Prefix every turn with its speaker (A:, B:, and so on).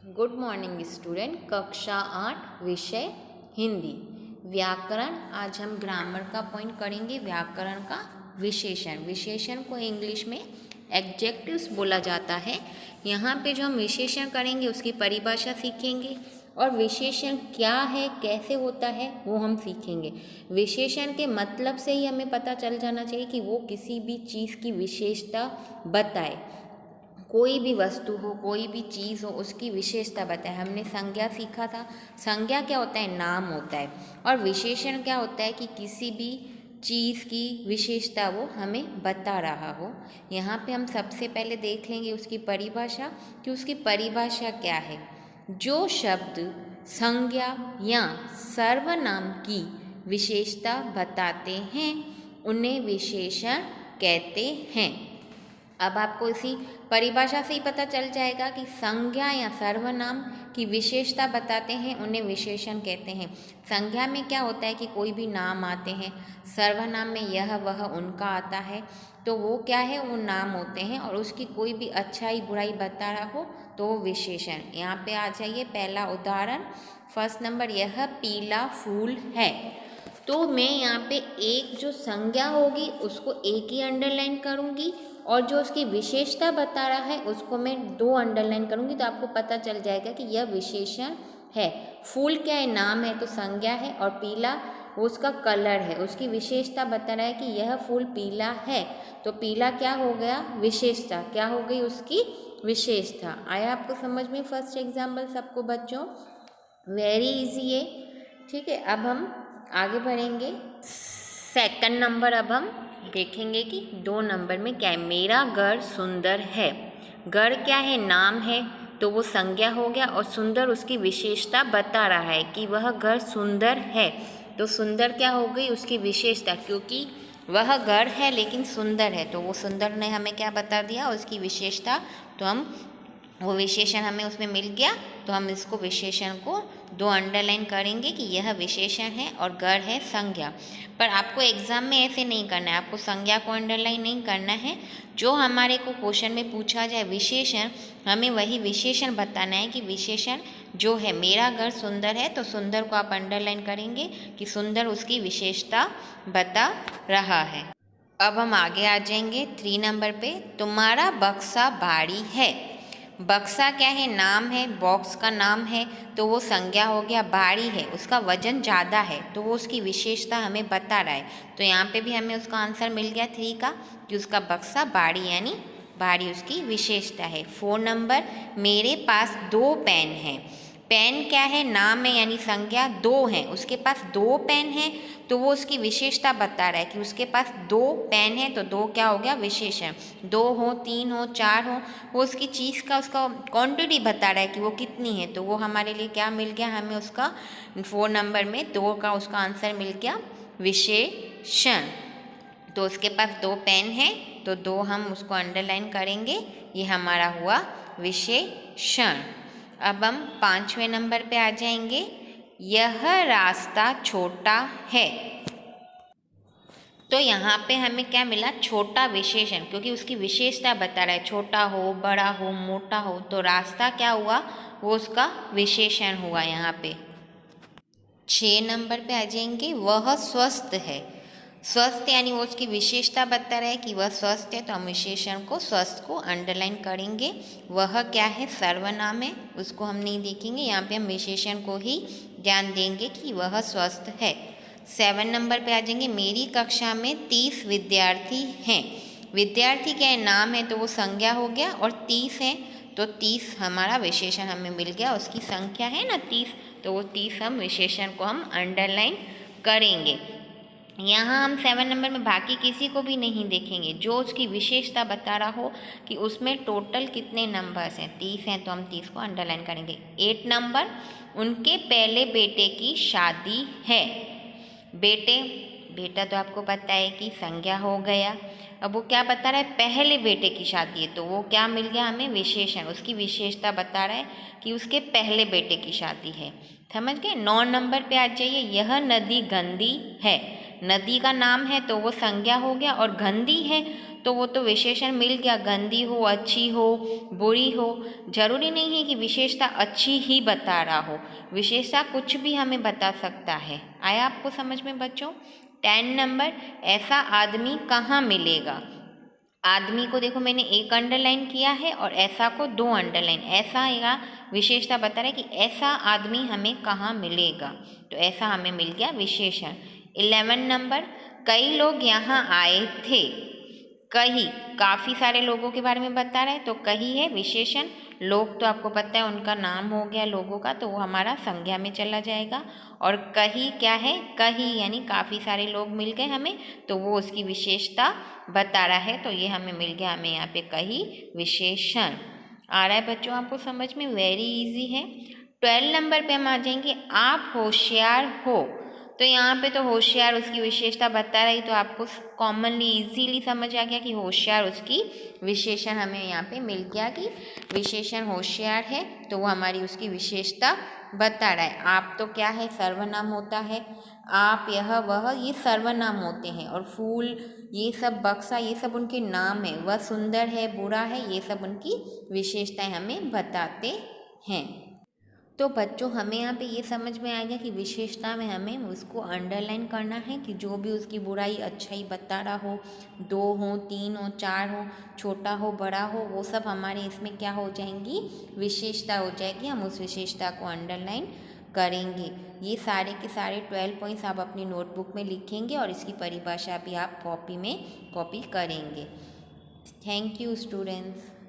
A: Good morning student. कक्षा 8 विषय हिंदी व्याकरण। आज हम ग्रामर का पॉइंट करेंगे। व्याकरण का विशेषण। विशेषण को इंग्लिश में एडजेक्टिव्स बोला जाता है। यहाँ पे जो हम विशेषण करेंगे उसकी परिभाषा सीखेंगे और विशेषण क्या है, कैसे होता है, वो हम सीखेंगे। विशेषण के मतलब से ही हमें पता चल जाना चाहिए कि वो किसी भी चीज़ की विशेषता बताए। कोई भी वस्तु हो, कोई भी चीज़ हो, उसकी विशेषता बताए। हमने संज्ञा सीखा था। संज्ञा क्या होता है? नाम होता है। और विशेषण क्या होता है कि किसी भी चीज़ की विशेषता वो हमें बता रहा हो। यहाँ पे हम सबसे पहले देख लेंगे उसकी परिभाषा कि उसकी परिभाषा क्या है। जो शब्द संज्ञा या सर्वनाम की विशेषता बताते हैं उन्हें विशेषण कहते हैं। अब आपको इसी परिभाषा से ही पता चल जाएगा कि संज्ञा या सर्वनाम की विशेषता बताते हैं उन्हें विशेषण कहते हैं। संज्ञा में क्या होता है कि कोई भी नाम आते हैं, सर्वनाम में यह वह उनका आता है, तो वो क्या है, वो नाम होते हैं और उसकी कोई भी अच्छाई बुराई बता रहा हो तो वो विशेषण। यहाँ पे आ जाइए पहला उदाहरण। फर्स्ट नंबर, यह पीला फूल है। तो मैं यहाँ पे एक जो संज्ञा होगी उसको एक ही अंडरलाइन करूँगी और जो उसकी विशेषता बता रहा है उसको मैं 2 अंडरलाइन करूँगी, तो आपको पता चल जाएगा कि यह विशेषण है। फूल क्या है? नाम है तो संज्ञा है, और पीला वो उसका कलर है, उसकी विशेषता बता रहा है कि यह फूल पीला है, तो पीला क्या हो गया? विशेषता। क्या हो गई? उसकी विशेषता। आया आपको समझ में फर्स्ट एग्जाम्पल सबको बच्चों? वेरी इजी है। ठीक है, अब हम आगे बढ़ेंगे। सेकंड नंबर अब हम देखेंगे कि 2 नंबर में क्या है। मेरा घर सुंदर है। घर क्या है? नाम है, तो वो संज्ञा हो गया और सुंदर उसकी विशेषता बता रहा है कि वह घर सुंदर है, तो सुंदर क्या हो गई? उसकी विशेषता, क्योंकि वह घर है लेकिन सुंदर है, तो वो सुंदर ने हमें क्या बता दिया? उसकी विशेषता। तो हम वो विशेषण हमें उसमें मिल गया, तो हम इसको विशेषण को 2 अंडरलाइन करेंगे कि यह विशेषण है और घर है संज्ञा। पर आपको एग्जाम में ऐसे नहीं करना है, आपको संज्ञा को अंडरलाइन नहीं करना है। जो हमारे को क्वेश्चन में पूछा जाए विशेषण, हमें वही विशेषण बताना है कि विशेषण जो है मेरा घर सुंदर है, तो सुंदर को आप अंडरलाइन करेंगे कि सुंदर उसकी विशेषता बता रहा है। अब हम आगे आ जाएंगे 3 नंबर पे। तुम्हारा बक्सा भारी है। बक्सा क्या है? नाम है, बॉक्स का नाम है, तो वो संज्ञा हो गया। भारी है, उसका वजन ज़्यादा है, तो वो उसकी विशेषता हमें बता रहा है। तो यहाँ पे भी हमें उसका आंसर मिल गया 3 का कि उसका बक्सा भारी यानी भारी उसकी विशेषता है। 4 नंबर, मेरे पास 2 पेन हैं। पेन क्या है? नाम है यानी संज्ञा। 2 हैं, उसके पास 2 पेन हैं, तो वो उसकी विशेषता बता रहा है कि उसके पास 2 पेन है, तो 2 क्या हो गया? विशेषण। 2 हो, 3 हो, 4 हो, वो उसकी चीज़ का उसका क्वांटिटी बता रहा है कि वो कितनी है, तो वो हमारे लिए क्या मिल गया? हमें उसका 4 नंबर में 2 का उसका आंसर मिल गया विशेषण। तो उसके पास 2 पेन है, तो 2 हम उसको अंडरलाइन करेंगे, ये हमारा हुआ विशेषण। अब हम 5वें नंबर पे आ जाएंगे। यह रास्ता छोटा है। तो यहाँ पे हमें क्या मिला? छोटा विशेषण, क्योंकि उसकी विशेषता बता रहा है, छोटा हो, बड़ा हो, मोटा हो, तो रास्ता क्या हुआ? वो उसका विशेषण हुआ यहाँ पे। 6 नंबर पे आ जाएंगे। वह स्वस्थ है। स्वस्थ यानी वो उसकी विशेषता बता रहा है कि वह स्वस्थ है, तो हम विशेषण को स्वस्थ को अंडरलाइन करेंगे। वह क्या है? सर्वनाम है, उसको हम नहीं देखेंगे, यहाँ पे हम विशेषण को ही ध्यान देंगे कि वह स्वस्थ है। 7 नंबर पे आ जाएंगे। मेरी कक्षा में 30 विद्यार्थी हैं। विद्यार्थी क्या है? नाम है, तो वो संज्ञा हो गया, और 30 है, तो 30 हमारा विशेषण हमें मिल गया। उसकी संख्या है ना 30, तो वो 30 हम विशेषण को हम अंडरलाइन करेंगे। यहाँ हम 7 नंबर में बाकी किसी को भी नहीं देखेंगे, जो उसकी विशेषता बता रहा हो कि उसमें टोटल कितने नंबर्स हैं, 30 हैं, तो हम 30 को अंडरलाइन करेंगे। 8 नंबर, उनके पहले बेटे की शादी है। बेटा तो आपको पता है कि संज्ञा हो गया। अब वो क्या बता रहा है? पहले बेटे की शादी है, तो वो क्या मिल गया हमें? विशेषण। उसकी विशेषता बता रहा है कि उसके पहले बेटे की शादी है। समझ गए? 9 नंबर पे आ जाइए। यह नदी गंदी है। नदी का नाम है, तो वो संज्ञा हो गया, और गंदी है, तो वो तो विशेषण मिल गया, गंदी हो, अच्छी हो, बुरी हो। जरूरी नहीं है कि विशेषता अच्छी ही बता रहा हो, विशेषता कुछ भी हमें बता सकता है। आया आपको समझ में बच्चों? 10 नंबर, ऐसा आदमी कहाँ मिलेगा। आदमी को देखो मैंने एक अंडरलाइन किया है और ऐसा को 2 अंडरलाइन। ऐसा या विशेषता बता रहा है कि ऐसा आदमी हमें कहाँ मिलेगा, तो ऐसा हमें मिल गया विशेषण। 11 नंबर, कई लोग यहाँ आए थे। कहीं काफ़ी सारे लोगों के बारे में बता रहा है, तो कहीं है विशेषण। लोग तो आपको पता है उनका नाम हो गया लोगों का, तो वो हमारा संज्ञा में चला जाएगा। और कहीं क्या है, कहीं यानी काफ़ी सारे लोग मिल गए हमें, तो वो उसकी विशेषता बता रहा है, तो ये हमें मिल गया, हमें यहाँ पे कहीं विशेषण। आ रहा है बच्चों आपको समझ में? वेरी इजी है। 12 नंबर पे हम आ जाएंगे, आप होशियार हो। तो यहाँ पे तो होशियार उसकी विशेषता बता रही, तो आपको कॉमनली इजीली समझ आ गया कि होशियार उसकी विशेषण हमें यहाँ पे मिल गया कि विशेषण होशियार है, तो वो हमारी उसकी विशेषता बता रहा है। आप तो क्या है, सर्वनाम होता है। आप, यह, वह, ये सर्वनाम होते हैं। और फूल, ये सब, बक्सा, ये सब उनके नाम है। वह सुंदर है, बुरा है, ये सब उनकी विशेषताएं हमें बताते हैं। तो बच्चों हमें यहाँ पे ये समझ में आ गया कि विशेषता में हमें उसको अंडरलाइन करना है कि जो भी उसकी बुराई अच्छाई बता रहा हो, 2 हो, 3 हो, 4 हो, छोटा हो, बड़ा हो, वो सब हमारे इसमें क्या हो जाएंगी, विशेषता हो जाएगी। हम उस विशेषता को अंडरलाइन करेंगे। ये सारे के सारे 12 पॉइंट्स आप अपनी नोटबुक में लिखेंगे और इसकी परिभाषा भी आप कॉपी में कॉपी करेंगे। Thank you students.